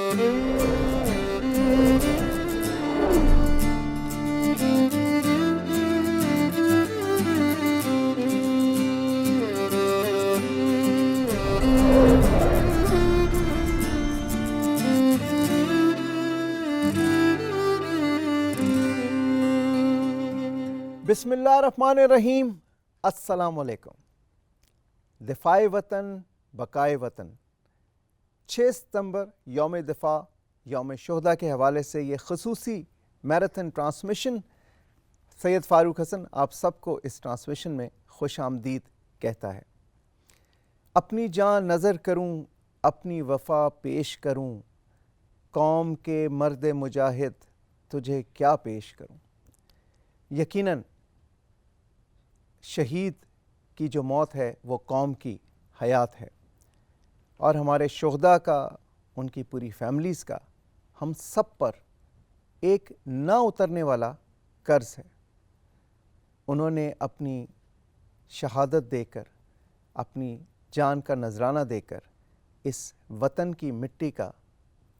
بسم اللہ الرحمن الرحیم۔ السلام علیکم۔ دفاع وطن بقائے وطن 6 ستمبر یوم دفاع یوم شہداء کے حوالے سے یہ خصوصی میراتھن ٹرانسمیشن، سید فاروق حسن آپ سب کو اس ٹرانسمیشن میں خوش آمدید کہتا ہے۔ اپنی جاں نظر کروں، اپنی وفا پیش کروں، قوم کے مرد مجاہد تجھے کیا پیش کروں۔ یقیناً شہید کی جو موت ہے وہ قوم کی حیات ہے، اور ہمارے شہداء کا، ان کی پوری فیملیز کا ہم سب پر ایک نہ اترنے والا قرض ہے۔ انہوں نے اپنی شہادت دے کر، اپنی جان کا نذرانہ دے کر اس وطن کی مٹی کا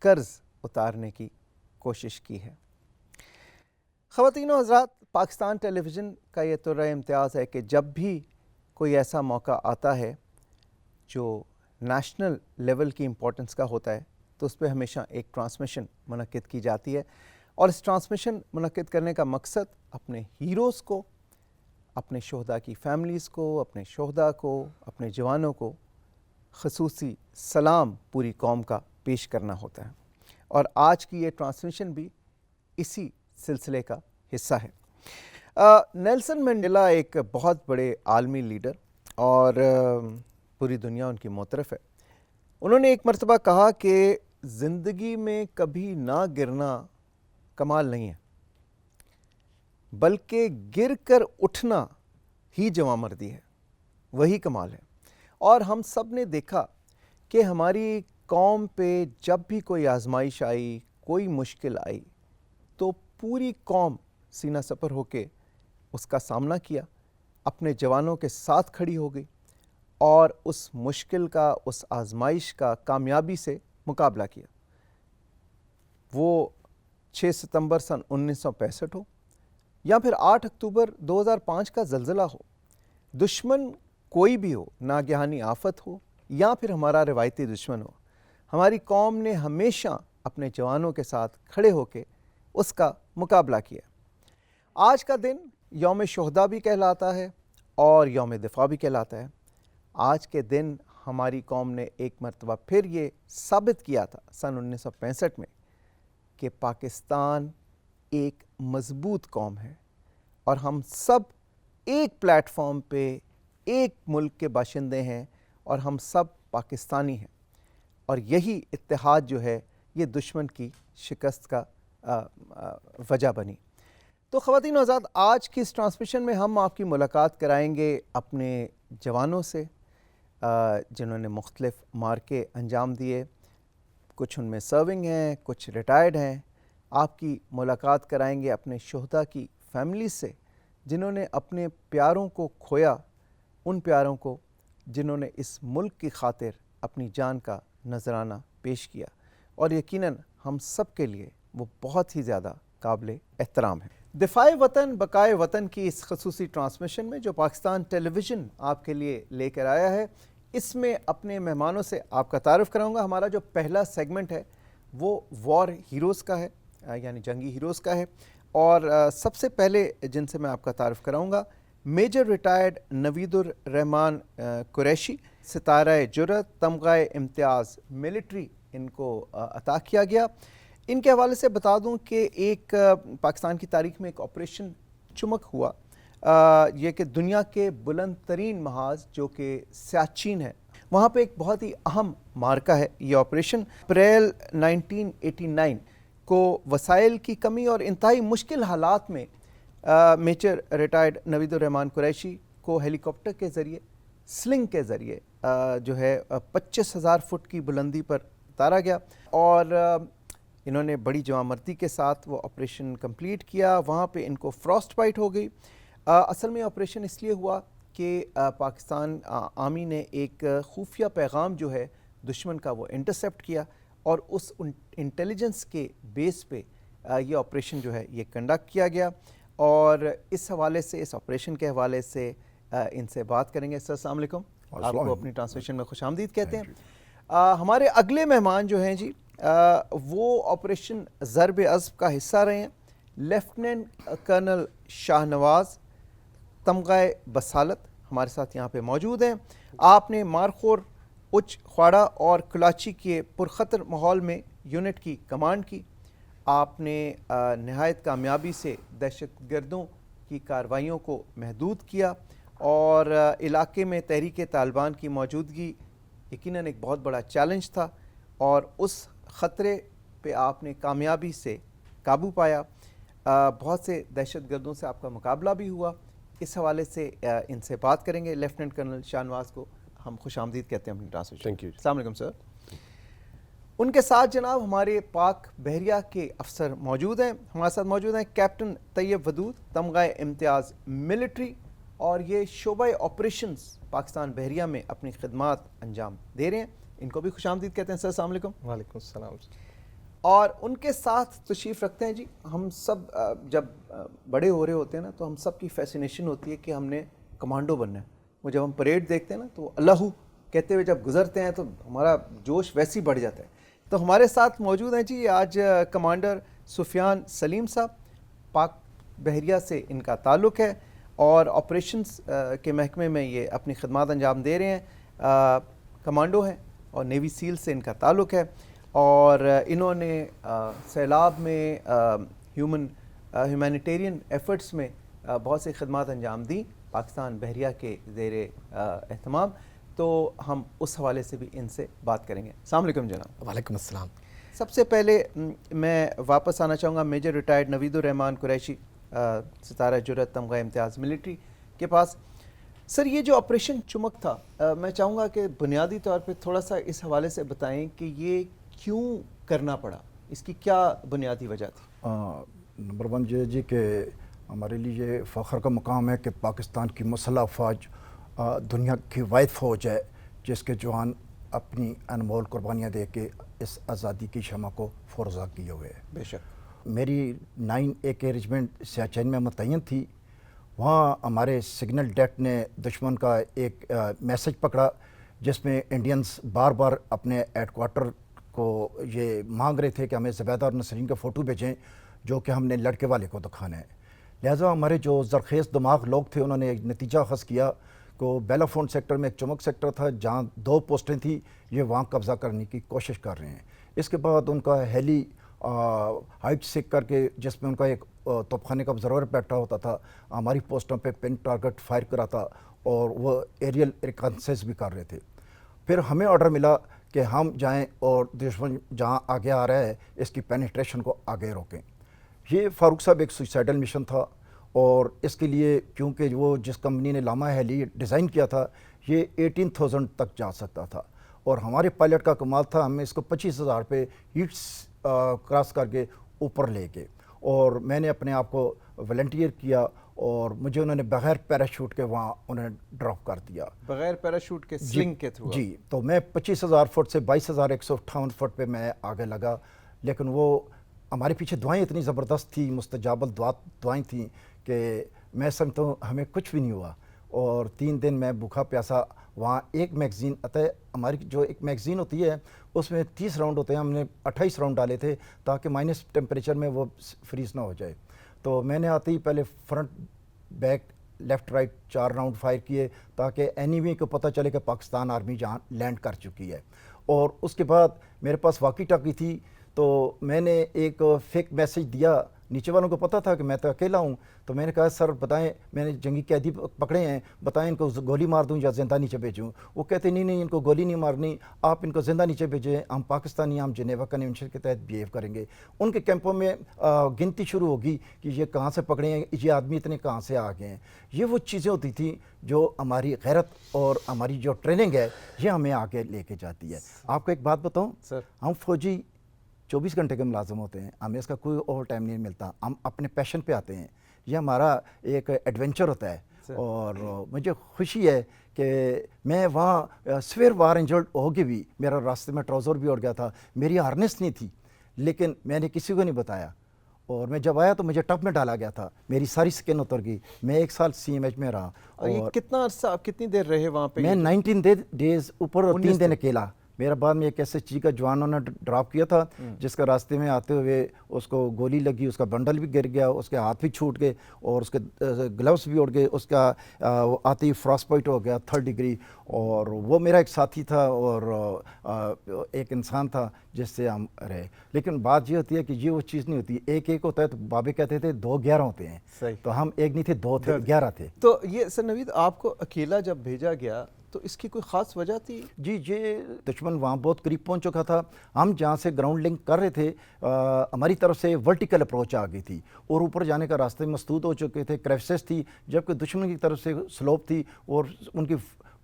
قرض اتارنے کی کوشش کی ہے۔ خواتین و حضرات، پاکستان ٹیلی ویژن کا یہ طرح امتیاز ہے کہ جب بھی کوئی ایسا موقع آتا ہے جو نیشنل لیول کی امپورٹنس کا ہوتا ہے تو اس پہ ہمیشہ ایک ٹرانسمیشن منعقد کی جاتی ہے، اور اس ٹرانسمیشن منعقد کرنے کا مقصد اپنے ہیروز کو، اپنے شہداء کی فیملیز کو، اپنے شہداء کو، اپنے جوانوں کو خصوصی سلام پوری قوم کا پیش کرنا ہوتا ہے، اور آج کی یہ ٹرانسمیشن بھی اسی سلسلے کا حصہ ہے۔ نیلسن منڈیلا ایک بہت بڑے عالمی لیڈر اور پوری دنیا ان کی معترف ہے۔ انہوں نے ایک مرتبہ کہا کہ زندگی میں کبھی نہ گرنا کمال نہیں ہے، بلکہ گر کر اٹھنا ہی جواں مردی ہے، وہی کمال ہے۔ اور ہم سب نے دیکھا کہ ہماری قوم پہ جب بھی کوئی آزمائش آئی، کوئی مشکل آئی، تو پوری قوم سینہ سپر ہو کے اس کا سامنا کیا، اپنے جوانوں کے ساتھ کھڑی ہو گئی، اور اس مشکل کا، اس آزمائش کا کامیابی سے مقابلہ کیا۔ وہ 6 ستمبر سن 1965 ہو، یا پھر 8 اکتوبر 2005 کا زلزلہ ہو، دشمن کوئی بھی ہو، ناگہانی آفت ہو، یا پھر ہمارا روایتی دشمن ہو، ہماری قوم نے ہمیشہ اپنے جوانوں کے ساتھ کھڑے ہو کے اس کا مقابلہ کیا۔ آج کا دن یوم شہداء بھی کہلاتا ہے اور یوم دفاع بھی کہلاتا ہے۔ آج کے دن ہماری قوم نے ایک مرتبہ پھر یہ ثابت کیا تھا سن 1965 میں کہ پاکستان ایک مضبوط قوم ہے، اور ہم سب ایک پلیٹ فارم پہ ایک ملک کے باشندے ہیں، اور ہم سب پاکستانی ہیں، اور یہی اتحاد جو ہے یہ دشمن کی شکست کا وجہ بنی۔ تو خواتین و حضرات، آج کی اس ٹرانسمیشن میں ہم آپ کی ملاقات کرائیں گے اپنے جوانوں سے جنہوں نے مختلف مارکے انجام دیے، کچھ ان میں سرونگ ہیں، کچھ ریٹائرڈ ہیں۔ آپ کی ملاقات کرائیں گے اپنے شہداء کی فیملی سے جنہوں نے اپنے پیاروں کو کھویا، ان پیاروں کو جنہوں نے اس ملک کی خاطر اپنی جان کا نذرانہ پیش کیا، اور یقیناً ہم سب کے لیے وہ بہت ہی زیادہ قابل احترام ہے۔ دفاع وطن بقائے وطن کی اس خصوصی ٹرانسمیشن میں جو پاکستان ٹیلی ویژن آپ کے لیے لے کر آیا ہے، اس میں اپنے مہمانوں سے آپ کا تعارف کراؤں گا۔ ہمارا جو پہلا سیگمنٹ ہے وہ وار ہیروز کا ہے، یعنی جنگی ہیروز کا ہے، اور سب سے پہلے جن سے میں آپ کا تعارف کراؤں گا، میجر ریٹائرڈ نوید الرحمان قریشی، ستارہ جرأت، تمغہ امتیاز ملٹری ان کو عطا کیا گیا۔ ان کے حوالے سے بتا دوں کہ ایک پاکستان کی تاریخ میں ایک آپریشن چمک ہوا، یہ کہ دنیا کے بلند ترین محاذ جو کہ سیاچین ہے، وہاں پہ ایک بہت ہی اہم مارکہ ہے یہ آپریشن۔ اپریل 1989 کو وسائل کی کمی اور انتہائی مشکل حالات میں میجر ریٹائرڈ نوید الرحمان قریشی کو ہیلی کاپٹر کے ذریعے، سلنگ کے ذریعے جو ہے 25,000 فٹ کی بلندی پر اتارا گیا، اور انہوں نے بڑی جواں مردی کے ساتھ وہ آپریشن کمپلیٹ کیا۔ وہاں پہ ان کو فراسٹ بائٹ ہو گئی۔ اصل میں آپریشن اس لیے ہوا کہ پاکستان آرمی نے ایک خفیہ پیغام جو ہے دشمن کا وہ انٹرسیپٹ کیا، اور اس انٹیلیجنس کے بیس پہ یہ آپریشن جو ہے یہ کنڈکٹ کیا گیا، اور اس حوالے سے، اس آپریشن کے حوالے سے ان سے بات کریں گے۔ سر السلام علیکم، آپ کو اپنی ٹرانسلیشن میں خوش آمدید کہتے ہیں۔ ہمارے اگلے مہمان جو ہیں جی وہ آپریشن ضرب عضب کا حصہ رہے ہیں، لیفٹیننٹ کرنل شاہ نواز تمغہ بصالت ہمارے ساتھ یہاں پہ موجود ہیں۔ آپ نے مارخور، اچ خواڑہ اور کلاچی کے پرخطر ماحول میں یونٹ کی کمانڈ کی۔ آپ نے نہایت کامیابی سے دہشت گردوں کی کارروائیوں کو محدود کیا، اور علاقے میں تحریک طالبان کی موجودگی یقیناً ایک بہت بڑا چیلنج تھا، اور اس خطرے پہ آپ نے کامیابی سے قابو پایا۔ بہت سے دہشت گردوں سے آپ کا مقابلہ بھی ہوا، اس حوالے سے ان سے بات کریں گے۔ لیفٹیننٹ کرنل شاہ نواز کو ہم خوش آمدید کہتے ہیں اپنی ٹرانسلیشن۔ Thank you. السلام علیکم سر۔ ان کے ساتھ جناب ہمارے پاک بحریہ کے افسر موجود ہیں، ہمارے ساتھ موجود ہیں کیپٹن طیب ودود تمغہ امتیاز ملٹری، اور یہ شعبہ آپریشنز پاکستان بحریہ میں اپنی خدمات انجام دے رہے ہیں، ان کو بھی خوش آمدید کہتے ہیں۔ سر السلام علیکم۔ وعلیکم السلام۔ اور ان کے ساتھ تشریف رکھتے ہیں جی، ہم سب جب بڑے ہو رہے ہوتے ہیں نا تو ہم سب کی فیسینیشن ہوتی ہے کہ ہم نے کمانڈو بننا ہے۔ وہ جب ہم پریڈ دیکھتے ہیں نا تو اللہ کہتے ہوئے جب گزرتے ہیں تو ہمارا جوش ویسے ہی بڑھ جاتا ہے۔ تو ہمارے ساتھ موجود ہیں جی آج کمانڈر سفیان سلیم صاحب، پاک بحریہ سے ان کا تعلق ہے، اور آپریشنز کے محکمے میں یہ اپنی خدمات انجام دے رہے ہیں، کمانڈو ہیں، اور نیوی سیل سے ان کا تعلق ہے، اور انہوں نے سیلاب میں ہیومینیٹیرین ایفرٹس میں بہت سی خدمات انجام دیں پاکستان بحریہ کے زیر اہتمام، تو ہم اس حوالے سے بھی ان سے بات کریں گے۔ السلام علیکم جناب۔ وعلیکم السلام۔ سب سے پہلے میں واپس آنا چاہوں گا میجر ریٹائرڈ نوید الرحمان قریشی، ستارہ جرأت تمغہ امتیاز ملٹری کے پاس۔ سر یہ جو آپریشن چمک تھا، میں چاہوں گا کہ بنیادی طور پہ تھوڑا سا اس حوالے سے بتائیں کہ یہ کیوں کرنا پڑا، اس کی کیا بنیادی وجہ تھی؟ نمبر ون یہ جی کہ ہمارے لیے یہ فخر کا مقام ہے کہ پاکستان کی مسلح افواج دنیا کی واحد فوج ہے جس کے جوان اپنی انمول قربانیاں دے کے اس آزادی کی شمع کو فروزہ کیے ہوئے ہیں۔ بے شک۔ میری 9 AK ریجمنٹ سیاچین میں متعین تھی، وہاں ہمارے سگنل ڈیٹ نے دشمن کا ایک میسج پکڑا جس میں انڈینز بار بار اپنے ہیڈ کوارٹر کو یہ مانگ رہے تھے کہ ہمیں زبیدہ اور نسرین کا فوٹو بھیجیں جو کہ ہم نے لڑکے والے کو دکھانا ہے۔ لہٰذا ہمارے جو زرخیز دماغ لوگ تھے انہوں نے ایک نتیجہ اخذ کیا کہ بیلا فون سیکٹر میں ایک چمک سیکٹر تھا جہاں 2 پوسٹیں تھیں، یہ وہاں قبضہ کرنے کی کوشش کر رہے ہیں۔ اس کے بعد ان کا ہیلی ہائٹ سیک کر کے جس میں ان کا ایک توپخانے کا آبزرور بیٹھا ہوتا تھا، ہماری پوسٹوں پہ پن ٹارگٹ فائر کرا تھا، اور وہ ایریل ریکنسنس بھی کر رہے تھے۔ پھر ہمیں آرڈر ملا کہ ہم جائیں اور دشمن جہاں آگے آ رہا ہے اس کی پینیٹریشن کو آگے روکیں۔ یہ فاروق صاحب ایک سوسائڈل مشن تھا، اور اس کے لیے کیونکہ وہ جس کمپنی نے لاما ہیلی ڈیزائن کیا تھا یہ 18,000 تک جا سکتا تھا، اور ہمارے پائلٹ کا کمال تھا ہمیں اس کو 25,000 پہ ہیٹس کراس کر کے اوپر لے کے، اور میں نے اپنے آپ کو والنٹیئر کیا، اور مجھے انہوں نے بغیر پیراشوٹ کے وہاں انہیں ڈراپ کر دیا، بغیر پیراشوٹ کے سلنگ کے تھرو۔ جی، تو میں 25,000 فٹ سے 22,158 فٹ پہ میں آگے لگا، لیکن وہ ہمارے پیچھے دعائیں اتنی زبردست تھیں، مستجاب دعائیں تھیں کہ میں سمجھتا ہوں ہمیں کچھ بھی نہیں ہوا، اور 3 دن میں بھوکا پیاسا وہاں ایک میگزین ہماری جو ایک میگزین ہوتی ہے اس میں 30 راؤنڈ ہوتے ہیں، ہم نے 28 راؤنڈ ڈالے تھے تاکہ مائنس ٹیمپریچر میں وہ فریز نہ ہو جائے۔ تو میں نے آتے ہی پہلے front back left right 4 round fire کیے تاکہ اینیمی کو پتہ چلے کہ پاکستان آرمی جہاں لینڈ کر چکی ہے، اور اس کے بعد میرے پاس واقی ٹاکی تھی، تو میں نے ایک فیک میسج دیا، نیچے والوں کو پتہ تھا کہ میں تو اکیلا ہوں، تو میں نے کہا سر بتائیں میں نے جنگی قیدی پکڑے ہیں، بتائیں ان کو گولی مار دوں یا زندہ نیچے بھیجوں؟ وہ کہتے نہیں ان کو گولی نہیں مارنی، آپ ان کو زندہ نیچے بھیجیں، ہم پاکستانی ہم جنیوا کنونشن کے تحت بیہیو کریں گے۔ ان کے کیمپوں میں گنتی شروع ہوگی کہ یہ کہاں سے پکڑے ہیں، یہ آدمی اتنے کہاں سے آ گئے ہیں۔ یہ وہ چیزیں ہوتی تھیں جو ہماری غیرت اور ہماری جو ٹریننگ ہے یہ ہمیں آگے لے کے جاتی ہے۔ آپ کو ایک بات بتاؤں، ہم فوجی 24 گھنٹے کے ملازم ہوتے ہیں، ہمیں اس کا کوئی اوور ٹائم نہیں ملتا، ہم اپنے پیشن پہ آتے ہیں، یہ ہمارا ایک ایڈونچر ہوتا ہے، اور مجھے خوشی ہے کہ میں وہاں سویر وار انجرڈ ہو کے بھی میرا راستے میں ٹراؤزر بھی اڑ گیا تھا, میری ہارنس نہیں تھی, لیکن میں نے کسی کو نہیں بتایا, اور میں جب آیا تو مجھے ٹب میں ڈالا گیا تھا, میری ساری سکن اتر گئی, میں 1 سال سی ایم ایچ میں رہا. اور یہ کتنا عرصہ, آپ کتنی دیر رہے وہاں پہ؟ میں 19 ڈیز اوپر 3 دن اکیلا. میرا بعد میں ایک ایسے چی کا جوانوں نے ڈراپ کیا تھا جس کا راستے میں آتے ہوئے اس کو گولی لگی, اس کا بنڈل بھی گر گیا, اس کے ہاتھ بھی چھوٹ گئے اور اس کے گلوز بھی اڑ گئے, اس کا آتے ہی فراس پوائنٹ ہو گیا 3rd ڈگری. اور وہ میرا ایک ساتھی تھا اور ایک انسان تھا جس سے ہم رہے. لیکن بات یہ ہوتی ہے کہ یہ وہ چیز نہیں ہوتی, ایک ہوتا ہے, تو بابے کہتے تھے 2 11 ہوتے ہیں. تو ہم ایک نہیں تھے, 2 تھے, 11 تھے. تو یہ سر نوید, آپ کو اکیلا جب بھیجا گیا تو اس کی کوئی خاص وجہ تھی؟ جی, یہ دشمن وہاں بہت قریب پہنچ چکا تھا. ہم جہاں سے گراؤنڈ لنک کر رہے تھے, ہماری طرف سے ورٹیکل اپروچ آ گئی تھی اور اوپر جانے کا راستے مسدود ہو چکے تھے, کریفسز تھی, جبکہ دشمن کی طرف سے سلوپ تھی اور ان کی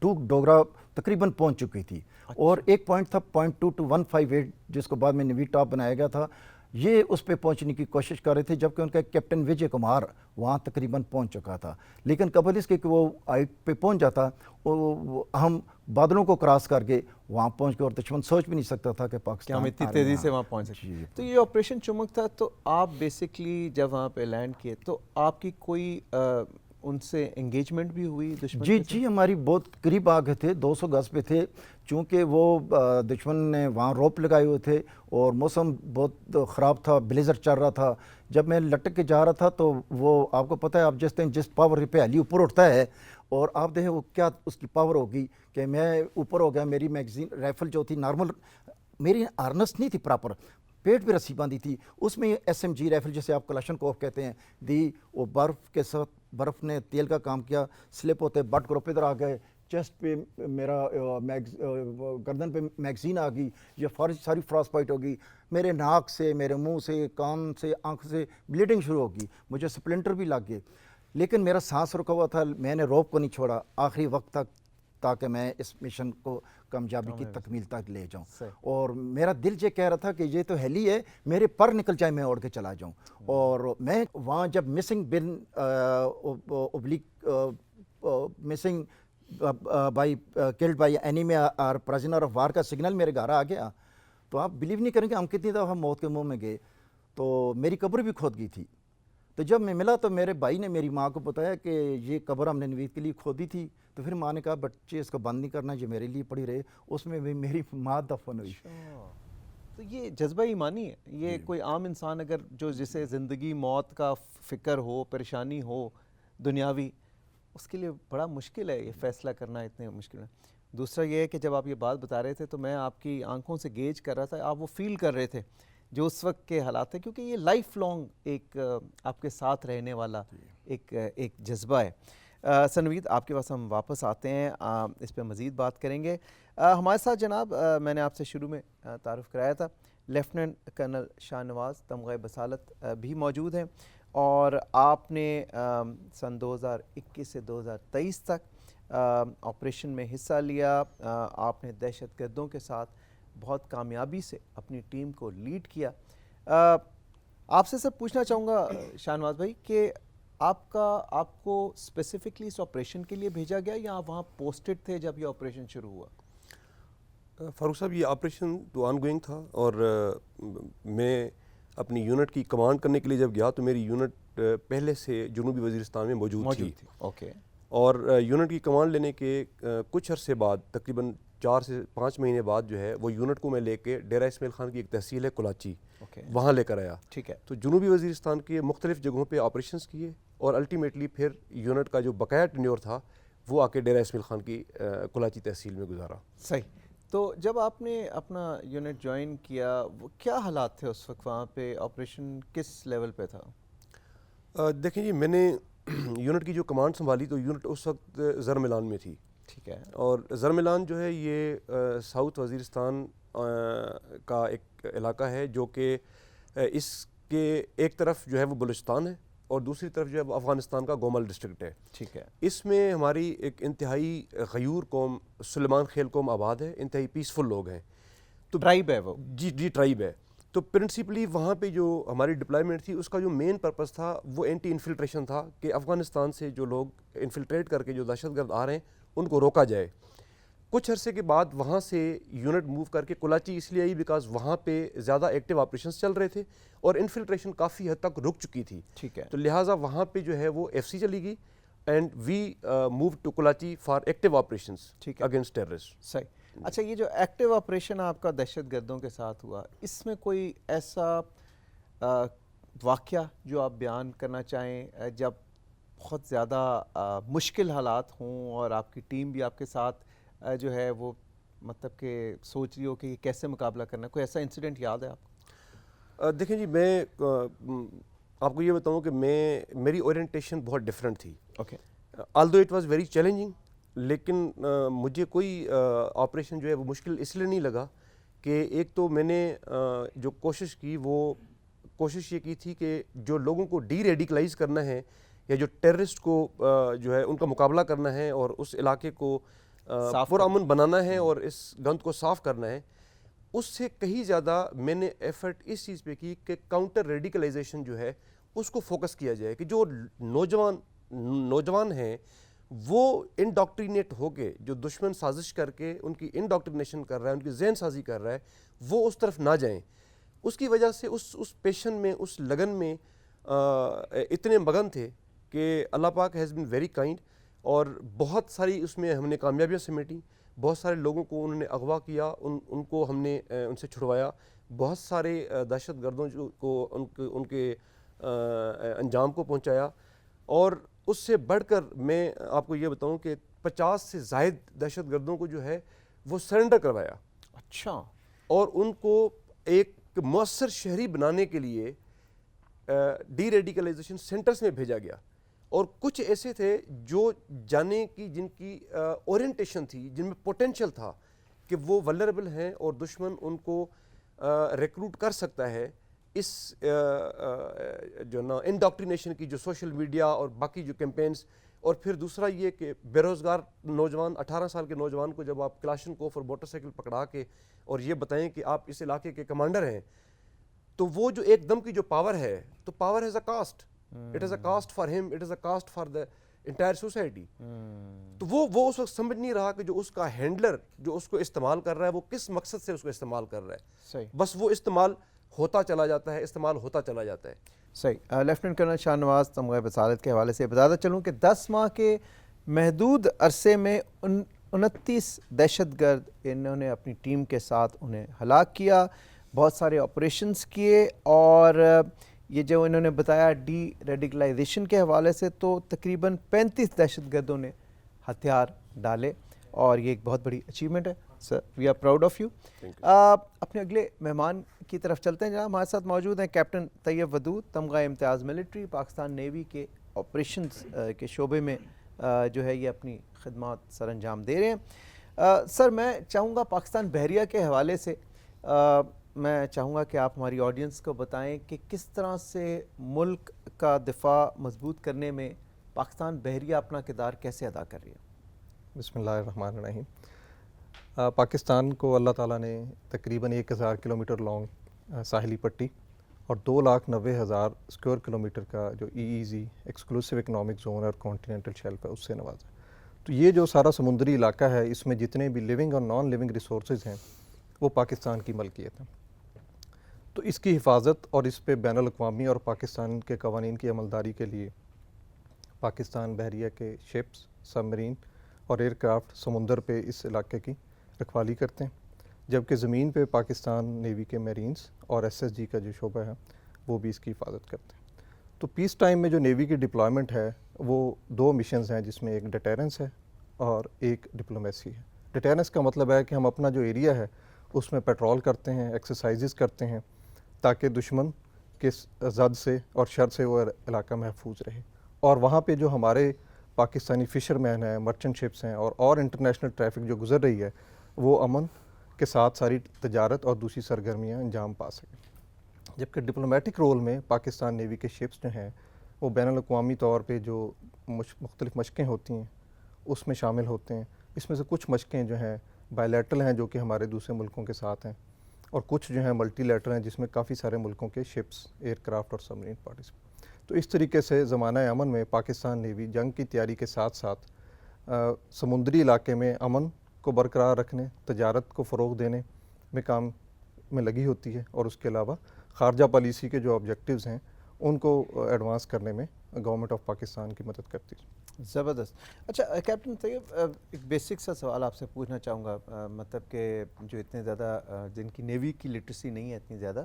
ٹوک ڈوگرا تقریباً پہنچ چکی تھی. اور ایک پوائنٹ تھا 0.2 to 158 جس کو بعد میں نوی ٹاپ بنایا گیا تھا, یہ اس پہ پہنچنے کی کوشش کر رہے تھے, جبکہ ان کا کیپٹن وجے کمار وہاں تقریباً پہنچ چکا تھا. لیکن قبل اس کے کہ وہ ہائٹ پہ پہنچ جاتا, ہم بادلوں کو کراس کر کے وہاں پہنچ گئے, اور دشمن سوچ بھی نہیں سکتا تھا کہ پاکستان ہم اتنی تیزی سے وہاں پہنچ سکتے. تو یہ آپریشن چمک تھا, تو آپ بیسکلی جب وہاں پہ لینڈ کیے تو آپ کی کوئی ان سے انگیجمنٹ بھی ہوئی دشمن؟ جی, ہماری بہت قریب آ گئے تھے, 200 گز پہ تھے, چونکہ وہ دشمن نے وہاں روپ لگائے ہوئے تھے اور موسم بہت خراب تھا, بلیزر چل رہا تھا. جب میں لٹک کے جا رہا تھا تو وہ, آپ کو پتہ ہے, آپ جس پاور پہ علی اوپر اٹھتا ہے, اور آپ دیکھیں وہ کیا اس کی پاور ہوگی کہ میں اوپر ہو گیا. میری میگزین رائفل جو تھی نارمل, میری ہارنس نہیں تھی پراپر, پیٹ پہ رسی باندھی تھی, اس میں ایس ایم جی رائفل جسے آپ کلاشن کوف کہتے ہیں دی, وہ برف کے ساتھ, برف نے تیل کا کام کیا, سلپ ہوتے بٹ گروپ ادھر آ گئے, چیسٹ پہ میرا گردن پہ میگزین آ گئی, یہ ساری فراس پوائنٹ ہوگی, میرے ناک سے, میرے منہ سے, کان سے, آنکھ سے بلیڈنگ شروع ہوگی, مجھے سپلنٹر بھی لگ گئے. لیکن میرا سانس رکا ہوا تھا, میں نے روپ کو نہیں چھوڑا آخری وقت تک, تاکہ میں اس مشن کو کامیابی کی تکمیل تک لے جاؤں. اور میرا دل یہ کہہ رہا تھا کہ یہ تو ہیلی ہے, میرے پر نکل جائے, میں اڑ کے چلا جاؤں. اور میں وہاں جب missing been oblique missing by killed by enemy اور پرزنر آف وار کا سگنل میرے گھر آ گیا, تو آپ بلیو نہیں کریں گے ہم کتنی دفعہ موت کے منہ میں گئے. تو میری قبر بھی کھود گئی تھی. تو جب میں ملا تو میرے بھائی نے میری ماں کو بتایا کہ یہ قبر ہم نے نوید کے لیے کھودی تھی. تو پھر ماں نے کہا بچے اس کو بند نہیں کرنا, یہ میرے لیے پڑی رہے. اس میں بھی میری ماں دفن ہوئی. تو یہ جذبہ ایمانی ہے, یہ کوئی عام انسان اگر جو جسے زندگی موت کا فکر ہو, پریشانی ہو دنیاوی, اس کے لیے بڑا مشکل ہے یہ فیصلہ کرنا, اتنے مشکل ہے. دوسرا یہ ہے کہ جب آپ یہ بات بتا رہے تھے تو میں آپ کی آنکھوں سے گیج کر رہا تھا, آپ وہ فیل کر رہے تھے جو اس وقت کے حالات تھے, کیونکہ یہ لائف لانگ ایک آپ کے ساتھ رہنے والا ایک جذبہ ہے. سر نوید, آپ کے پاس ہم واپس آتے ہیں, اس پہ مزید بات کریں گے. ہمارے ساتھ جناب, میں نے آپ سے شروع میں تعارف کرایا تھا, لیفٹیننٹ کرنل شاہ نواز تمغہ بصالت بھی موجود ہیں, اور آپ نے سن 2021 سے 2023 تک آپریشن میں حصہ لیا. آپ نے دہشت گردوں کے ساتھ بہت کامیابی سے اپنی ٹیم کو لیڈ کیا. آپ سے سب پوچھنا چاہوں گا شاہ نواز بھائی کہ آپ کو اسپیسیفکلی اس آپریشن کے لیے بھیجا گیا یا آپ وہاں پوسٹڈ تھے جب یہ آپریشن شروع ہوا؟ فاروق صاحب, یہ آپریشن تو آن گوئنگ تھا, اور میں اپنی یونٹ کی کمانڈ کرنے کے لیے جب گیا تو میری یونٹ پہلے سے جنوبی وزیرستان میں موجود تھی. اوکے. اور یونٹ کی کمانڈ لینے کے کچھ عرصے بعد, تقریباً 4 سے 5 مہینے بعد جو ہے, وہ یونٹ کو میں لے کے ڈیرہ اسماعیل خان کی ایک تحصیل ہے کلاچی, وہاں لے کر آیا. ٹھیک ہے. تو جنوبی وزیرستان کے مختلف جگہوں پہ آپریشنز کیے, اور الٹیمیٹلی پھر یونٹ کا جو بقایا ٹینیور تھا وہ آ کے ڈیرہ اسماعیل خان کی کلاچی تحصیل میں گزارا. صحیح. تو جب آپ نے اپنا یونٹ جوائن کیا, وہ کیا حالات تھے اس وقت وہاں پہ, آپریشن کس لیول پہ تھا؟ دیکھیں جی, میں نے یونٹ کی جو کمانڈ سنبھالی تو یونٹ اس وقت زرملان میں تھی. ٹھیک ہے. اور زرملان جو ہے یہ ساؤتھ وزیرستان کا ایک علاقہ ہے جو کہ اس کے ایک طرف جو ہے وہ بلوچستان ہے اور دوسری طرف جو ہے وہ افغانستان کا گومل ڈسٹرکٹ ہے. ٹھیک ہے. اس میں ہماری ایک انتہائی غیور قوم سلیمان خیل قوم آباد ہے, انتہائی پیسفل لوگ ہیں. تو ٹرائب ہے وہ؟ جی ٹرائب ہے. تو پرنسپلی وہاں پہ جو ہماری ڈپلائمنٹ تھی اس کا جو مین پرپس تھا وہ اینٹی انفلٹریشن تھا کہ افغانستان سے جو لوگ انفلٹریٹ کر کے جو دہشت گرد آ رہے ہیں ان کو روکا جائے. کچھ عرصے کے بعد وہاں سے یونٹ موو کر کے کلاچی اس لیے آئی بیکاز وہاں پہ زیادہ ایکٹیو آپریشنز چل رہے تھے اور انفلٹریشن کافی حد تک رک چکی تھی. ٹھیک ہے. تو لہٰذا وہاں پہ جو ہے وہ ایف سی چلی گئی and we move to Karachi for active operations against terrorist. صحیح. اچھا یہ جو ایکٹیو آپریشن آپ کا دہشت گردوں کے ساتھ ہوا اس میں کوئی ایسا واقعہ جو آپ بیان کرنا چاہیں جب بہت زیادہ مشکل حالات ہوں اور آپ کی ٹیم بھی آپ کے ساتھ جو ہے وہ مطلب کہ سوچ رہی ہو کہ کیسے مقابلہ کرنا ہے؟ کوئی ایسا انسیڈنٹ یاد ہے آپ کو؟ دیکھیں جی میں آپ کو یہ بتاؤں کہ میری اورینٹیشن بہت ڈفرینٹ تھی. Okay. آلدو it was very challenging لیکن مجھے کوئی آپریشن جو ہے وہ مشکل اس لیے نہیں لگا کہ ایک تو میں نے جو کوشش کی وہ کوشش یہ کی تھی کہ جو لوگوں کو ڈی ریڈیکلائز کرنا ہے یا جو ٹیررسٹ کو جو ہے ان کا مقابلہ کرنا ہے اور اس علاقے کو پرامن بنانا ہے اور اس گند کو صاف کرنا ہے, اس سے کہیں زیادہ میں نے ایفرٹ اس چیز پہ کی کہ کاؤنٹر ریڈیکلائزیشن جو ہے اس کو فوکس کیا جائے کہ جو نوجوان ہیں وہ انڈاکٹرینیٹ ہو کے جو دشمن سازش کر کے ان کی انڈاکٹرینیشن کر رہا ہے, ان کی ذہن سازی کر رہا ہے, وہ اس طرف نہ جائیں. اس کی وجہ سے اس پیشن میں اس لگن میں اتنے مگن تھے کہ اللہ پاک ہیز بین ویری کائنڈ اور بہت ساری اس میں ہم نے کامیابیاں سمیٹیں. بہت سارے لوگوں کو انہوں نے اغوا کیا, ان کو ہم نے ان سے چھڑوایا. بہت سارے دہشت گردوں کو ان کے انجام کو پہنچایا. اور اس سے بڑھ کر میں آپ کو یہ بتاؤں کہ 50 سے زائد دہشت گردوں کو جو ہے وہ سرنڈر کروایا. اچھا. اور ان کو ایک مؤثر شہری بنانے کے لیے ڈی ریڈیکلائزیشن سینٹرز میں بھیجا گیا. اور کچھ ایسے تھے جو جانے کی جن کی اورینٹیشن تھی, جن میں پوٹینشیل تھا کہ وہ ولنریبل ہیں اور دشمن ان کو ریکروٹ کر سکتا ہے اس جو نا انڈاکٹرینیشن کی جو سوشل میڈیا اور باقی جو کیمپینز. اور پھر دوسرا یہ کہ بے روزگار نوجوان 18 سال کے نوجوان کو جب آپ کلاشنکوف اور موٹر سائیکل پکڑا کے اور یہ بتائیں کہ آپ اس علاقے کے کمانڈر ہیں, تو وہ جو ایک دم کی جو پاور ہے, تو power has a cost. It is a cost for him, it is a cost for the entire society. تو وہ اس وقت سمجھ نہیں رہا کہ جو اس کا ہینڈلر جو اس کو استعمال کر رہا ہے وہ کس مقصد سے اس کو استعمال کر رہا ہے. صحیح. بس وہ استعمال ہوتا چلا جاتا ہے, استعمال ہوتا چلا جاتا ہے. صحیح. لیفٹیننٹ کرنل شاہ نواز تمغہ بصارت کے حوالے سے بتاتا چلوں کہ 10 ماہ کے محدود عرصے میں 29 دہشت گرد انہوں نے اپنی ٹیم کے ساتھ انہیں ہلاک کیا, بہت سارے آپریشنز کیے, اور یہ جو انہوں نے بتایا ڈی ریڈیکلائزیشن کے حوالے سے تو تقریباً 35 دہشت گردوں نے ہتھیار ڈالے, اور یہ ایک بہت بڑی اچیومنٹ ہے. Sir we are proud of you. اپنے اگلے مہمان کی طرف چلتے ہیں. جناب ہمارے ساتھ موجود ہیں captain Tayyab Wadood, Tamgha Imtiaz military, Pakistan navy کے آپریشنز کے شعبے میں جو ہے یہ اپنی خدمات سر انجام دے رہے ہیں. سر میں چاہوں گا پاکستان بحریہ کے حوالے سے میں چاہوں گا کہ آپ ہماری آڈینس کو بتائیں کہ کس طرح سے ملک کا دفاع مضبوط کرنے میں پاکستان بحریہ اپنا کردار کیسے ادا کر رہی ہے. بسم اللہ الرحمن الرحیم. پاکستان کو اللہ تعالیٰ نے تقریباً 1000 کلومیٹر لانگ ساحلی پٹی اور 2,90,000 اسکوائر کلومیٹر کا جو EEZ ایکسکلوسیو اکنامک زون اور کانٹیننٹل شیلف ہے اس سے نوازا. تو یہ جو سارا سمندری علاقہ ہے اس میں جتنے بھی لیونگ اور نان لیونگ ریسورسز ہیں وہ پاکستان کی ملکیت ہیں. تو اس کی حفاظت اور اس پہ بین الاقوامی اور پاکستان کے قوانین کی عملداری کے لیے پاکستان بحریہ کے شپس, سب مرین اور ایئر کرافٹ سمندر پہ اس علاقے کی رکھوالی کرتے ہیں, جبکہ زمین پہ پاکستان نیوی کے میرینز اور SSG کا جو شعبہ ہے وہ بھی اس کی حفاظت کرتے ہیں. تو پیس ٹائم میں جو نیوی کی ڈپلائمنٹ ہے وہ 2 مشنز ہیں, جس میں ایک ڈیٹیرنس ہے اور ایک ڈپلومیسی ہے. ڈیٹیرنس کا مطلب ہے کہ ہم اپنا جو ایریا ہے اس میں پیٹرول کرتے ہیں, ایکسرسائزز کرتے ہیں تاکہ دشمن کے زد سے اور شر سے وہ علاقہ محفوظ رہے. اور وہاں پہ جو ہمارے پاکستانی فشر مین ہیں, مرچنٹ شپس ہیں اور انٹرنیشنل ٹریفک جو گزر رہی ہے وہ امن کے ساتھ ساری تجارت اور دوسری سرگرمیاں انجام پا سکیں. جبکہ ڈپلومیٹک رول میں پاکستان نیوی کے شپس جو ہیں وہ بین الاقوامی طور پہ جو مختلف مشقیں ہوتی ہیں اس میں شامل ہوتے ہیں. اس میں سے کچھ مشقیں جو ہیں بائیلیٹرل ہیں جو کہ ہمارے دوسرے ملکوں کے ساتھ ہیں, اور کچھ جو ہیں ملٹی لیٹر ہیں جس میں کافی سارے ملکوں کے شپس، ایئر کرافٹ اور سبمرین پارٹیسپیٹ۔ تو اس طریقے سے زمانہ امن میں پاکستان نیوی جنگ کی تیاری کے ساتھ ساتھ سمندری علاقے میں امن کو برقرار رکھنے، تجارت کو فروغ دینے میں کام میں لگی ہوتی ہے، اور اس کے علاوہ خارجہ پالیسی کے جو آبجیکٹیوز ہیں ان کو ایڈوانس کرنے میں گورنمنٹ آف پاکستان کی مدد کرتی ہے۔ زبردست۔ اچھا کیپٹن طیب، ایک بیسک سا سوال آپ سے پوچھنا چاہوں گا، مطلب کہ جو اتنے زیادہ جن کی نیوی کی لٹریسی نہیں ہے اتنی زیادہ،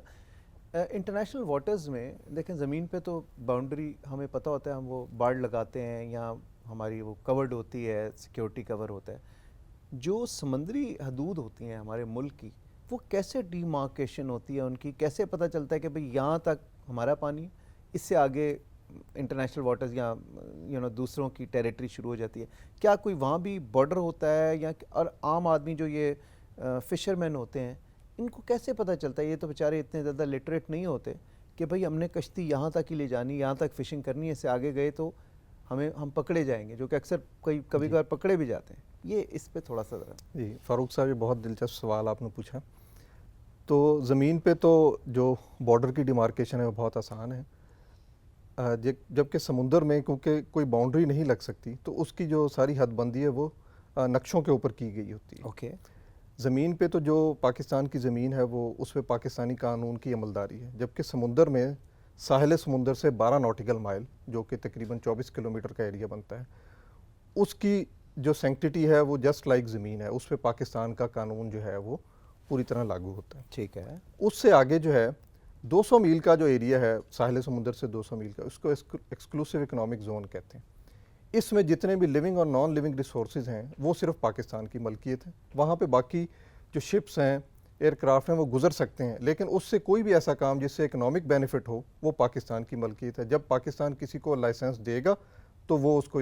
انٹرنیشنل واٹرز میں دیکھیں زمین پہ تو باؤنڈری ہمیں پتہ ہوتا ہے، ہم وہ بارڈ لگاتے ہیں یا ہماری وہ کورڈ ہوتی ہے، سیکیورٹی کور ہوتا ہے۔ جو سمندری حدود ہوتی ہیں ہمارے ملک کی، وہ کیسے ڈی مارکیشن ہوتی ہے ان کی؟ کیسے پتہ چلتا ہے کہ بھئی یہاں تک ہمارا پانی، اس سے آگے انٹرنیشنل واٹرز یا دوسروں کی ٹیریٹری شروع ہو جاتی ہے؟ کیا کوئی وہاں بھی بارڈر ہوتا ہے یا اور عام آدمی جو یہ فشرمین ہوتے ہیں ان کو کیسے پتہ چلتا ہے؟ یہ تو بیچارے اتنے زیادہ لٹریٹ نہیں ہوتے کہ بھئی ہم نے کشتی یہاں تک ہی لے جانی، یہاں تک فشنگ کرنی ہے، اس سے آگے گئے تو ہم پکڑے جائیں گے، جو کہ اکثر کبھی کبھار پکڑے بھی جاتے ہیں۔ یہ اس پہ تھوڑا سا ذرا۔ جی فاروق صاحب، یہ بہت دلچسپ سوال آپ نے پوچھا۔ تو زمین پہ تو جو بارڈر کی ڈیمارکیشن ہے وہ بہت آسان ہے، جبکہ سمندر میں کیونکہ کوئی باؤنڈری نہیں لگ سکتی تو اس کی جو ساری حد بندی ہے وہ نقشوں کے اوپر کی گئی ہوتی ہے۔ اوکے۔ زمین پہ تو جو پاکستان کی زمین ہے وہ اس پہ پاکستانی قانون کی عملداری ہے، جبکہ سمندر میں ساحل سمندر سے 12 ناٹیکل مائل جو کہ تقریباً 24 کلومیٹر کا ایریا بنتا ہے، اس کی جو سینکٹیٹی ہے وہ جسٹ لائک زمین ہے، اس پہ پاکستان کا قانون جو ہے وہ پوری طرح لاگو ہوتا ہے۔ ٹھیک ہے۔ اس سے آگے جو ہے 200 میل کا جو ایریا ہے ساحل سمندر سے 200 میل کا، اس کو ایکسکلوسیو اکنامک زون کہتے ہیں۔ اس میں جتنے بھی لیونگ اور نان لیونگ ریسورسز ہیں وہ صرف پاکستان کی ملکیت ہے۔ وہاں پہ باقی جو شپس ہیں، ایئر کرافٹ ہیں، وہ گزر سکتے ہیں، لیکن اس سے کوئی بھی ایسا کام جس سے اکنامک بینیفٹ ہو وہ پاکستان کی ملکیت ہے۔ جب پاکستان کسی کو لائسنس دے گا تو وہ اس کو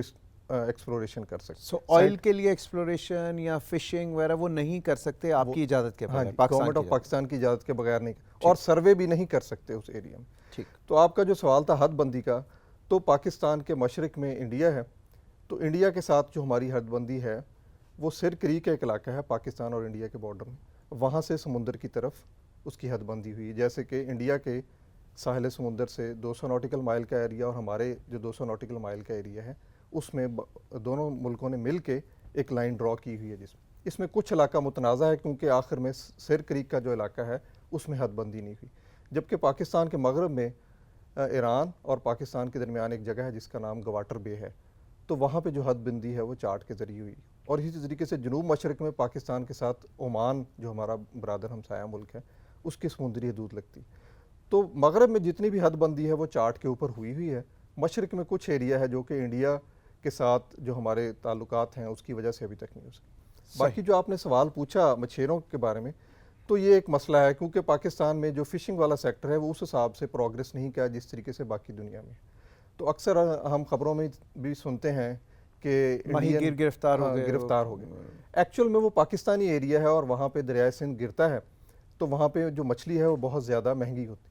ایکسپلوریشن کر سکتے ہیں۔ سو آئل کے لیے ایکسپلوریشن یا فشنگ وغیرہ وہ نہیں کر سکتے آپ کی اجازت کے بغیر؟ گورنمنٹ آف پاکستان کی اجازت کے بغیر نہیں، اور سروے بھی نہیں کر سکتے اس ایریا میں۔ ٹھیک۔ تو آپ کا جو سوال تھا حد بندی کا، تو پاکستان کے مشرق میں انڈیا ہے، تو انڈیا کے ساتھ جو ہماری حد بندی ہے وہ سر کریک کا ایک علاقہ ہے پاکستان اور انڈیا کے بارڈر میں، وہاں سے سمندر کی طرف اس کی حد بندی ہوئی ہے۔ جیسے کہ انڈیا کے ساحل سمندر سے 200 ناٹیکل مائل کا ایریا اور ہمارے جو 200 ناٹیکل مائل کا ایریا ہے، اس میں دونوں ملکوں نے مل کے ایک لائن ڈرا کی ہوئی ہے، اس میں کچھ علاقہ متنازع ہے کیونکہ آخر میں سر کریک کا جو علاقہ ہے اس میں حد بندی نہیں ہوئی، جبکہ پاکستان کے مغرب میں ایران اور پاکستان کے درمیان ایک جگہ ہے جس کا نام گواٹر بے ہے، تو وہاں پہ جو حد بندی ہے وہ چارٹ کے ذریعے ہوئی۔ اور اسی طریقے سے جنوب مشرق میں پاکستان کے ساتھ عمان جو ہمارا برادر ہمسایہ ملک ہے اس کی سمندری حدود لگتی، تو مغرب میں جتنی بھی حد بندی ہے وہ چارٹ کے اوپر ہوئی ہے۔ مشرق میں کچھ ایریا ہے جو کہ انڈیا کے ساتھ جو ہمارے تعلقات ہیں اس کی وجہ سے ابھی تک نہیں ہو سکے۔ باقی جو آپ نے سوال پوچھا مچھیروں کے بارے میں، تو یہ ایک مسئلہ ہے کیونکہ پاکستان میں جو فشنگ والا سیکٹر ہے وہ اس حساب سے پروگریس نہیں کیا جس طریقے سے باقی دنیا میں۔ تو اکثر ہم خبروں میں بھی سنتے ہیں کہ ماہی گیر گرفتار ہو گئے۔ ایکچوئل میں وہ پاکستانی ایریا ہے اور وہاں پہ دریائے سندھ گرتا ہے، تو وہاں پہ جو مچھلی ہے وہ بہت زیادہ مہنگی ہوتی،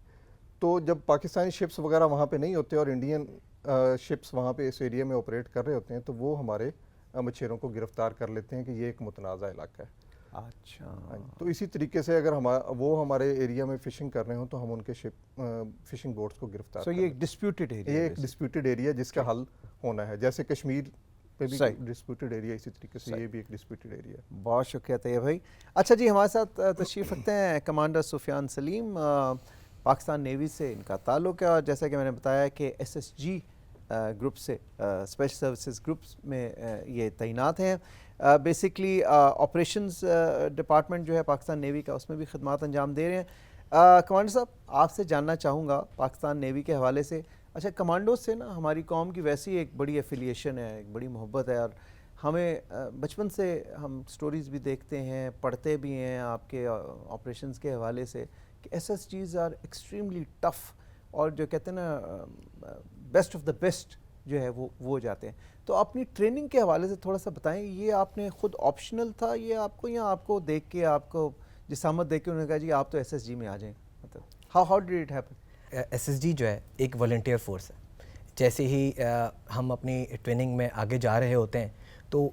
تو جب پاکستانی شپس وغیرہ وہاں پہ نہیں ہوتے اور انڈین شپس وہاں پہ اس ایریا میں آپریٹ کر رہے ہوتے ہیں تو وہ ہمارے مچھیروں کو گرفتار کر لیتے ہیں کہ یہ ایک متنازع علاقہ ہے۔ اچھا، تو اسی طریقے سے اگر وہ ہمارے ایریا میں فشنگ کر رہے ہوں تو ہم ان کے فشنگ بوٹس کو گرفتار سو یہ ایک ڈسپیوٹڈ ایریا، یہ ایک ڈسپیوٹڈ ایریا جس کا حل ہونا ہے، جیسے کشمیر پہ بھی ڈسپیوٹڈ ایریا، اسی طریقے سے یہ بھی ایک ڈسپیوٹڈ ایریا ہے۔ بہت شکریہ طیب بھائی۔ اچھا جی، ہمارے ساتھ تشریف رکھتے ہیں کمانڈر سفیان سلیم، پاکستان نیوی سے ان کا تعلق ہے، اور جیسا کہ میں نے بتایا کہ SSG گروپ سے، اسپیشل سروسز گروپس میں یہ تعینات ہیں۔ بیسکلی آپریشنز ڈپارٹمنٹ جو ہے پاکستان نیوی کا اس میں بھی خدمات انجام دے رہے ہیں۔ کمانڈر صاحب، آپ سے جاننا چاہوں گا پاکستان نیوی کے حوالے سے، اچھا کمانڈو سے نا ہماری قوم کی ویسی ایک بڑی ایفیلیشن ہے، ایک بڑی محبت ہے، اور ہمیں بچپن سے ہم سٹوریز بھی دیکھتے ہیں، پڑھتے بھی ہیں آپ کے آپریشنز کے حوالے سے کہ SSGs آر ایکسٹریملی ٹف، اور جو کہتے ہیں نا بیسٹ آف دا بیسٹ جو ہے وہ جاتے ہیں۔ تو اپنی ٹریننگ کے حوالے سے تھوڑا سا بتائیں، یہ آپ نے خود آپشنل تھا یہ آپ کو، یا آپ کو دیکھ کے، آپ کو جسامت دیکھ کے انہوں نے کہا جی آپ تو SSG میں آ جائیں؟ مطلب how did it happen? SSG جو ہے ایک والنٹیئر فورس ہے۔ جیسے ہی ہم اپنی ٹریننگ میں آگے جا رہے ہوتے ہیں تو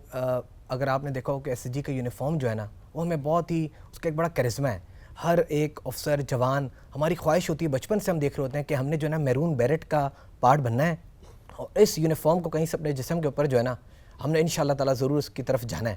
اگر آپ نے دیکھا ہو کہ SSG کا یونیفارم جو ہے نا وہ ہمیں بہت ہی، اس کا ایک بڑا کرزمہ ہے، ہر ایک افسر جوان، ہماری خواہش ہوتی ہے، بچپن سے ہم دیکھ رہے ہوتے ہیں کہ ہم نے جو ہے نا میرون بیرٹ کا پارٹ بننا ہے اور اس یونیفارم کو کہیں سے اپنے جسم کے اوپر جو ہے نا ہم نے انشاءاللہ تعالیٰ ضرور اس کی طرف جانا ہے.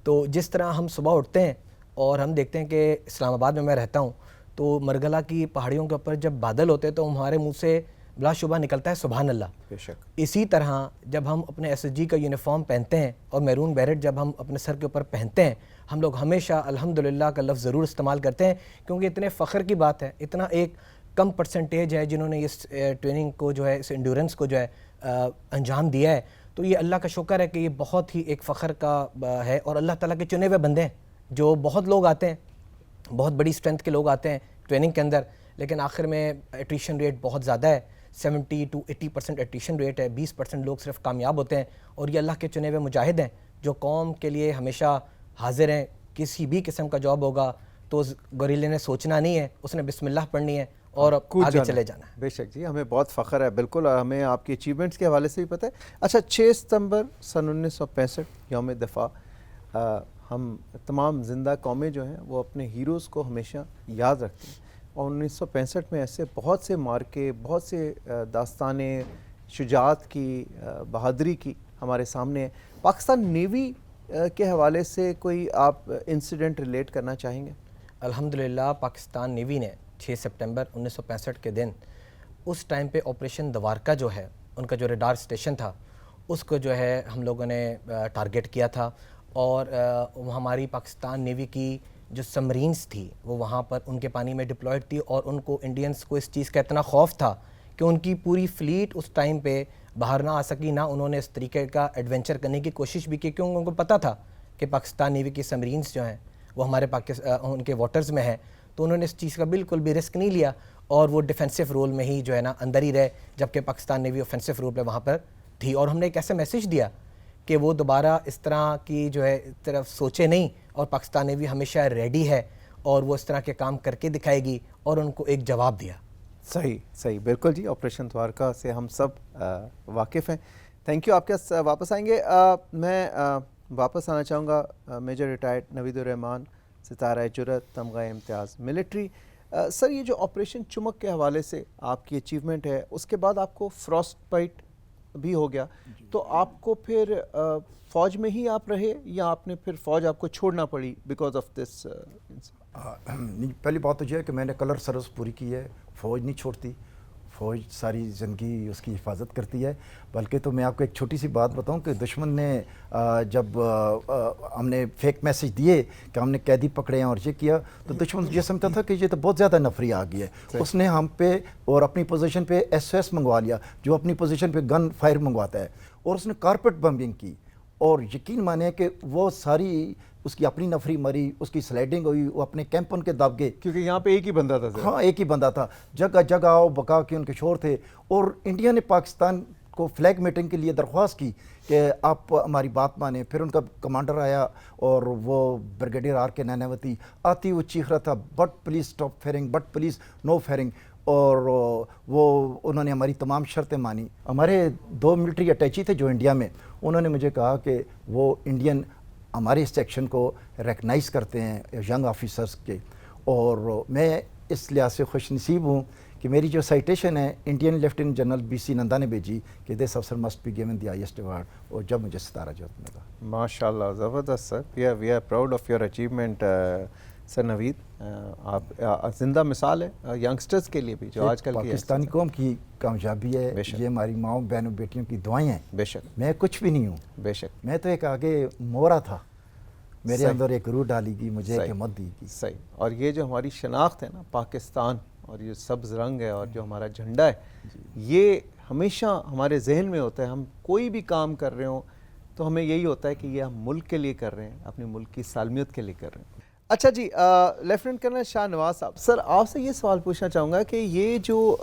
تو جس طرح ہم صبح اٹھتے ہیں اور ہم دیکھتے ہیں کہ اسلام آباد میں رہتا ہوں تو مرگلہ کی پہاڑیوں کے اوپر جب بادل ہوتے ہیں تو ہمارے منہ سے بلا شبہ نکلتا ہے سبحان اللہ. بے شک. اسی طرح جب ہم اپنے ایس ایس جی کا یونیفارم پہنتے ہیں اور میرون بیرٹ جب ہم اپنے سر کے اوپر پہنتے ہیں، ہم لوگ ہمیشہ الحمدللہ کا لفظ ضرور استعمال کرتے ہیں، کیونکہ اتنے فخر کی بات ہے، اتنا ایک کم پرسنٹیج ہے جنہوں نے اس ٹریننگ کو جو ہے، اس انڈیورنس کو جو ہے انجام دیا ہے. تو یہ اللہ کا شکر ہے کہ یہ بہت ہی ایک فخر کا ہے، اور اللہ تعالیٰ کے چنے ہوئے بندے ہیں. جو بہت لوگ آتے ہیں، بہت بڑی اسٹرینتھ کے لوگ آتے ہیں ٹریننگ کے اندر، لیکن آخر میں ایٹریشن ریٹ بہت زیادہ ہے، 70 to 80% ایٹریشن ریٹ ہے، 20% لوگ صرف کامیاب ہوتے ہیں. اور یہ اللہ کے چنے ہوئے مجاہد ہیں جو قوم کے لیے ہمیشہ حاضر ہیں. کسی بھی قسم کا جاب ہوگا تو گوریلے نے سوچنا نہیں ہے، اس نے بسم اللہ پڑھنی ہے اور آگے چلے جانا ہے. بے شک جی، ہمیں بہت فخر ہے بالکل، اور ہمیں آپ کی اچیومنٹس کے حوالے سے بھی پتہ ہے. اچھا 6 ستمبر سن 1965 یوم دفاع، ہم تمام زندہ قومیں جو ہیں وہ اپنے ہیروز کو ہمیشہ یاد رکھتے ہیں، اور 1965 میں ایسے بہت سے مارکے، بہت سے داستانیں شجاعت کی، بہادری کی ہمارے سامنے ہیں. پاکستان نیوی کے حوالے سے کوئی آپ انسیڈنٹ ریلیٹ کرنا چاہیں گے؟ الحمدللہ پاکستان نیوی نے 6 سپٹمبر 1965 کے دن اس ٹائم پہ آپریشن دوارکا جو ہے، ان کا جو ریڈار اسٹیشن تھا، اس کو جو ہے ہم لوگوں نے ٹارگٹ کیا تھا. اور ہماری پاکستان نیوی کی جو سمرینز تھی وہ وہاں پر ان کے پانی میں ڈپلائڈ تھی، اور ان کو انڈینز کو اس چیز کا اتنا خوف تھا کہ ان کی پوری فلیٹ اس ٹائم پہ باہر نہ آ سکی، نہ انہوں نے اس طریقے کا ایڈونچر کرنے کی کوشش بھی کی، کیونکہ ان کو پتہ تھا کہ پاکستان نیوی کی سمرینز جو ہیں وہ ہمارے ان کے واٹرز میں ہیں. تو انہوں نے اس چیز کا بالکل بھی رسک نہیں لیا، اور وہ ڈیفینسو رول میں ہی جو ہے نا اندر ہی رہے، جبکہ پاکستان نیوی اوفینسو رول پہ وہاں پر تھی. اور ہم نے ایک ایسا میسیج دیا کہ وہ دوبارہ اس طرح کی جو ہے طرف سوچے نہیں، اور پاکستان نیوی ہمیشہ ریڈی ہے اور وہ اس طرح کے کام کر کے دکھائے گی، اور ان کو ایک جواب دیا. صحیح بالکل جی. آپریشن دوارکا سے ہم سب واقف ہیں. Thank you. آپ کے واپس آئیں گے. میں واپس آنا چاہوں گا میجر ریٹائرڈ نوید الرحمان، ستارہ جرأت، تمغہ امتیاز ملٹری. سر یہ جو آپریشن چمک کے حوالے سے آپ کی اچیومنٹ ہے، اس کے بعد آپ کو فراسٹ بائٹ بھی ہو گیا، تو آپ کو پھر فوج میں ہی آپ رہے یا آپ نے پھر فوج آپ کو چھوڑنا پڑی بیکاز آف دس؟ پہلی بات تو یہ ہے کہ میں نے کلر سروس پوری کی ہے. فوج نہیں چھوڑتی، فوج ساری زندگی اس کی حفاظت کرتی ہے. بلکہ تو میں آپ کو ایک چھوٹی سی بات بتاؤں کہ دشمن نے جب ہم نے فیک میسیج دیے کہ ہم نے قیدی پکڑے ہیں اور یہ کیا، تو دشمن یہ سمجھتا تھا کہ یہ تو بہت زیادہ نفری آ گئی ہے. اس نے ہم پہ اور اپنی پوزیشن پہ SOS منگوا لیا، جو اپنی پوزیشن پہ گن فائر منگواتا ہے، اور اس نے کارپیٹ بمبنگ کی. اور یقین مانے کہ وہ ساری اس کی اپنی نفری مری، اس کی سلائڈنگ ہوئی، وہ اپنے کیمپ ان کے دب گئے، کیونکہ یہاں پہ ایک ہی بندہ تھا. ہاں ایک ہی بندہ تھا. جگہ جگہ آؤ بکا کے ان کے شور تھے. اور انڈیا نے پاکستان کو فلیگ میٹنگ کے لیے درخواست کی کہ آپ ہماری بات مانیں. پھر ان کا کمانڈر آیا اور وہ بریگیڈیئر RK نیناوتی آتی وہ چیخ رہا تھا، but please stop firing, but please no firing. اور وہ انہوں نے ہماری تمام شرطیں مانی. ہمارے 2 ملٹری اٹیچی تھے جو انڈیا میں، انہوں نے مجھے کہا کہ وہ انڈین ہمارے اس سیکشن کو ریکگنائز کرتے ہیں ینگ آفیسرز کے. اور میں اس لحاظ سے خوش نصیب ہوں کہ میری جو سائٹیشن ہے Indian lieutenant general BC Nanda نے بھیجی کہ دس افسر must be given the highest award, اور جب مجھے ستارہ جرأت ملا. ماشاء اللہ، زبردست sir. We are proud of your achievement sir Naveed. آپ زندہ مثال ہے ینگسٹرز کے لیے بھی جو آج کل کی پاکستانی قوم کی کامیابی ہے. یہ ہماری ماؤں بہنوں بیٹیوں کی دعائیں ہیں. بے شک. میں کچھ بھی نہیں ہوں، بے شک. میں تو ایک آگے مورا تھا، میرے اندر ایک روح ڈالی گی، مجھے ایک ہمت دی گی. صحیح. اور یہ جو ہماری شناخت ہے نا پاکستان، اور یہ سبز رنگ ہے اور جو ہمارا جھنڈا ہے، یہ ہمیشہ ہمارے ذہن میں ہوتا ہے. ہم کوئی بھی کام کر رہے ہوں تو ہمیں یہی ہوتا ہے کہ یہ ہم ملک کے لیے کر رہے ہیں، اپنے ملک کی سالمیت کے لیے کر رہے ہیں. اچھا جی، لیفٹیننٹ کرنل شاہ نواز صاحب، سر آپ سے یہ سوال پوچھنا چاہوں گا کہ یہ جو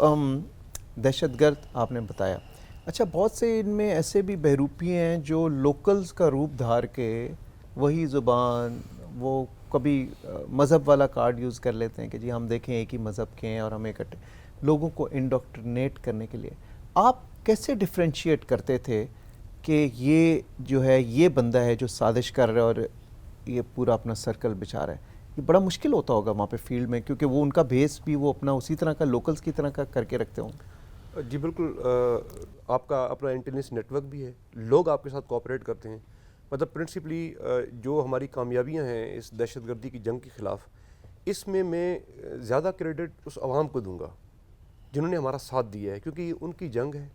دہشت گرد آپ نے بتایا، اچھا بہت سے ان میں ایسے بھی بہروپی ہیں جو لوکلز کا روپ دھار کے وہی زبان، وہ کبھی مذہب والا کارڈ یوز کر لیتے ہیں کہ جی ہم دیکھیں ایک ہی مذہب کے ہیں اور ہم اکٹھے، لوگوں کو انڈوکٹرینیٹ کرنے کے لیے. آپ کیسے ڈفرینشیٹ کرتے تھے کہ یہ جو ہے یہ بندہ ہے جو سازش کر رہا ہے اور یہ پورا اپنا سرکل بچا رہا ہے، یہ بڑا مشکل ہوتا ہوگا وہاں پہ فیلڈ میں، کیونکہ وہ ان کا بیس بھی وہ اپنا اسی طرح کا لوکلز کی طرح کا کر کے رکھتے ہوں گے. جی بالکل، آپ کا اپنا انٹیلیجنس نیٹ ورک بھی ہے، لوگ آپ کے ساتھ کوآپریٹ کرتے ہیں. مطلب پرنسپلی جو ہماری کامیابیاں ہیں اس دہشت گردی کی جنگ کے خلاف، اس میں زیادہ کریڈٹ اس عوام کو دوں گا جنہوں نے ہمارا ساتھ دیا ہے، کیونکہ ان کی جنگ ہے.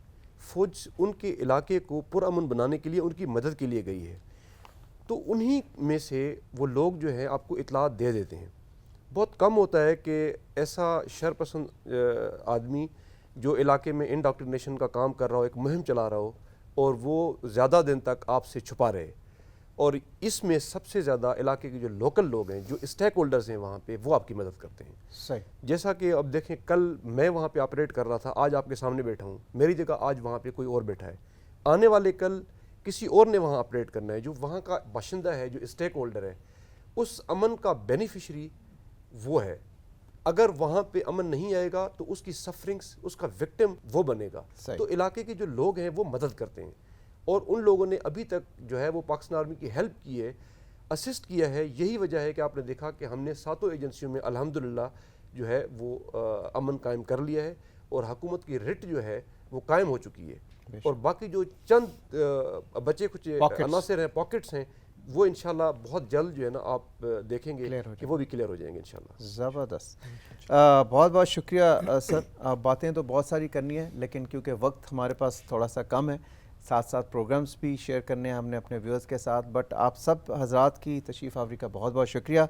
فوج ان کے علاقے کو پرامن بنانے کے لیے ان کی مدد کے لیے گئی ہے، تو انہی میں سے وہ لوگ جو ہیں آپ کو اطلاعات دے دیتے ہیں. بہت کم ہوتا ہے کہ ایسا شر پسند آدمی جو علاقے میں انڈاکٹرینیشن کا کام کر رہا ہو، ایک مہم چلا رہا ہو، اور وہ زیادہ دن تک آپ سے چھپا رہے. اور اس میں سب سے زیادہ علاقے کے جو لوکل لوگ ہیں، جو اسٹیک ہولڈرز ہیں وہاں پہ، وہ آپ کی مدد کرتے ہیں. صحیح. جیسا کہ اب دیکھیں، کل میں وہاں پہ آپریٹ کر رہا تھا، آج آپ کے سامنے بیٹھا ہوں، میری جگہ آج وہاں پہ کوئی اور بیٹھا ہے. آنے والے کل کسی اور نے وہاں آپریٹ کرنا ہے، جو وہاں کا باشندہ ہے، جو اسٹیک ہولڈر ہے. اس امن کا بینیفیشری وہ ہے. اگر وہاں پہ امن نہیں آئے گا تو اس کی سفرنگز، اس کا وکٹم وہ بنے گا. تو علاقے کے جو لوگ ہیں وہ مدد کرتے ہیں، اور ان لوگوں نے ابھی تک جو ہے وہ پاکستان آرمی کی ہیلپ کی ہے، اسسٹ کیا ہے. یہی وجہ ہے کہ آپ نے دیکھا کہ ہم نے 7 ایجنسیوں میں الحمدللہ جو ہے وہ امن قائم کر لیا ہے، اور حکومت کی رٹ جو ہے وہ قائم ہو چکی ہے. اور باقی جو چند بچے کچھ عناصر ہیں، پاکٹس ہیں، وہ انشاءاللہ بہت جلد جو ہے نا آپ دیکھیں گے کہ وہ بھی کلیئر ہو جائیں گے انشاءاللہ. زبردست. بہت بہت شکریہ سر. باتیں تو بہت ساری کرنی ہیں، لیکن کیونکہ وقت ہمارے پاس تھوڑا سا کم ہے، ساتھ ساتھ پروگرامز بھی شیئر کرنے ہیں ہم نے اپنے ویورز کے ساتھ. بٹ آپ سب حضرات کی تشریف آوری کا بہت بہت شکریہ.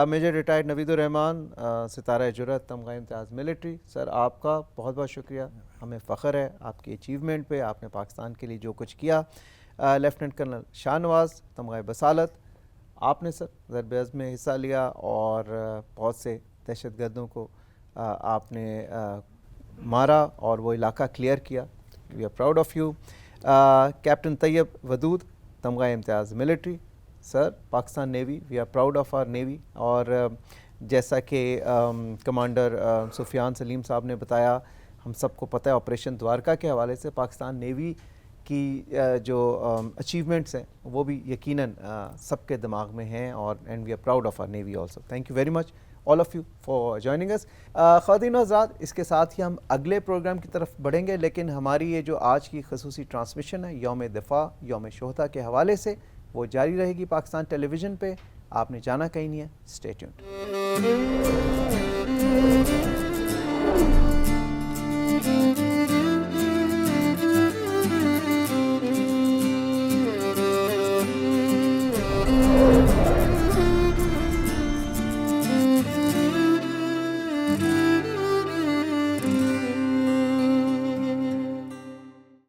میجر ریٹائرڈ نوید الرحمان، ستارہ جرأت، تمغہ امتیاز ملٹری، سر آپ کا بہت بہت شکریہ. ہمیں فخر ہے آپ کی اچیومنٹ پہ، آپ نے پاکستان کے لیے جو کچھ کیا. لیفٹیننٹ کرنل شاہ نواز، تمغہ بصالت، آپ نے سر ضرب عضب میں حصہ لیا، اور بہت سے دہشت گردوں کو آپ نے مارا اور وہ علاقہ کلیئر کیا. We are proud of you. Captain Tayyab Wadood, Tamgha Imtiaz military, sir Pakistan navy, we are proud of our navy. اور جیسا کہ کمانڈر سفیان سلیم صاحب نے بتایا، ہم سب کو پتہ ہے آپریشن دوارکا کے حوالے سے پاکستان نیوی کی جو اچیومنٹس ہیں وہ بھی یقیناً سب کے دماغ میں ہیں، اور and we are proud of our navy also. Thank you very much all of you for joining us. خواتین و حضرات، اس کے ساتھ ہی ہم اگلے پروگرام کی طرف بڑھیں گے، لیکن ہماری یہ جو آج کی خصوصی ٹرانسمیشن ہے یوم دفاع، یوم شہداء کے حوالے سے، وہ جاری رہے گی پاکستان ٹیلی ویژن پہ. آپ نے جانا کہیں نہیں ہے. Stay tuned.